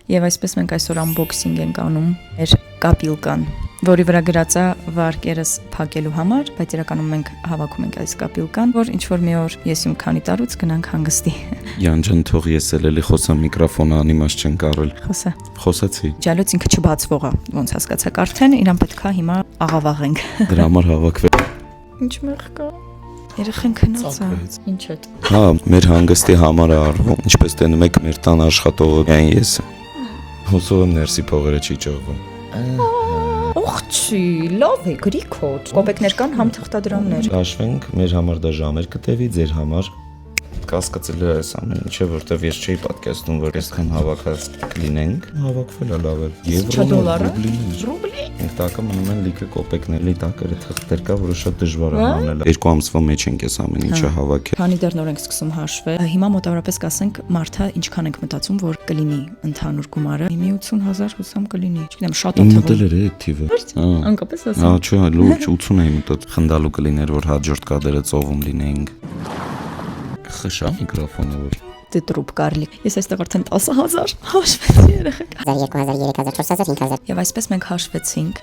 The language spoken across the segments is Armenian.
Եվ այսպես մենք այսօր unboxing ենք անում մեր կապիլկան, որի վրա գրած է վարկերս փակելու համար, բայց իրականում մենք հավաքում ենք այս կապիլկան, որ ինչ որ մի օր ես իմ քանի տարուց գնանք հանգստի։ Յանջան, թող ես էլի խոսամ միկրոֆոնը անիմաց չեն կարել։ Խոսա։ Խոսացի։ Ջալոց ինքը չբացվող է, ոնց հասկացաք արդեն, իրան պետքա հիմա աղավաղենք։ Դրա համար հավաքվել։ Ինչ մեղ կա։ Երեխեն քնած է։ Ինչ է։ Հա, մեր հանգստի համար է արվում։ Ինչպես տենում եք մեր տան աշխատողը, այն ես։ Հոսով ներսի փողերը չի ճողվում։ Օխչի, լավ է, գրիքոտ։ Կոպեկներ կան, համ թղթադրամներ։ Հաշվենք, մեր համար դա ժամեր կտևի, ձեր համար կասկածել է այս ամեն ինչը, որտեվ ես չէի պատկերացնում, որ այսքան հավաքած կլինենք։ Հավաքվել է լավ է։ Ռուբլի։ Մենք տակը մնում են լիքը կոպեկների տակերը թղթեր կա, որը շատ դժվար է հանել։ 2 ամսվա մեջ ենք այս ամեն ինչը հավաքել։ Քանի դեռ նոր ենք սկսում հաշվել, հիմա մոտավորապես կասենք մարդը ինչքան ենք մտածում, որ կլինի ընդհանուր գումարը։ 80,000 հուսամ կլինի։ Չգիտեմ, շատ է մտել էր այդ թիվը։ Անկապես ասեմ։ Հա, չէ, լուրջ 80 էի մտած։ Խնդալու կլիներ, որ հաջորդ կադրը ծովում լինեինք։ Խշա միկրոֆոնը որ Դե տրուպ կարլիկ։ Ես այստեղ արդեն 10,000 հաշվեցի երեխեք։ 1000, 2000, 3000, 4000, 5000։ Եվ այսպես մենք հաշվեցինք։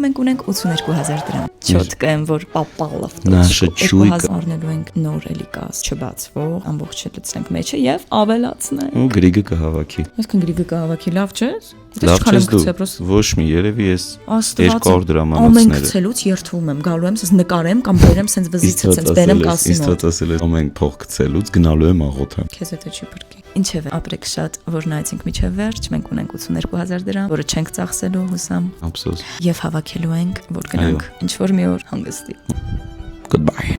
Մենք ունենք 82,000 դրամ։ Չոտ կեմ, որ պապալով։ Նաշը չույք առնելու ենք նոր էլի կաս, չբացվող, ամբողջը լցնենք մեջը եւ ավելացնենք։ ու գրիգը կհավաքի։ Այսքան գրիգը կհավաքի, լավ չէ՞։ Լավ չես դու։ Ոչ մի երևի ես 200 դրամ ամեն անոցները։ գցելուց երթվում եմ, գալու եմ, ասես նկարեմ կամ բերեմ, սենց վզիցը, սենց բերեմ կասինո։ Իստ ասել եմ ամեն փող գցելուց գնալու եմ աղոթեմ։ Քեզ դա չի բրկի։ Ինչևէ, ապրեք շատ, որ նայեցինք միջև վերջ, մենք ունենք 82,000 դրամ, որը չենք ծախսելու հուսամ։ Ափսոս։ Եվ հավաքելու ենք, որ գնանք ինչ որ մի օր հանգստի։ Goodbye.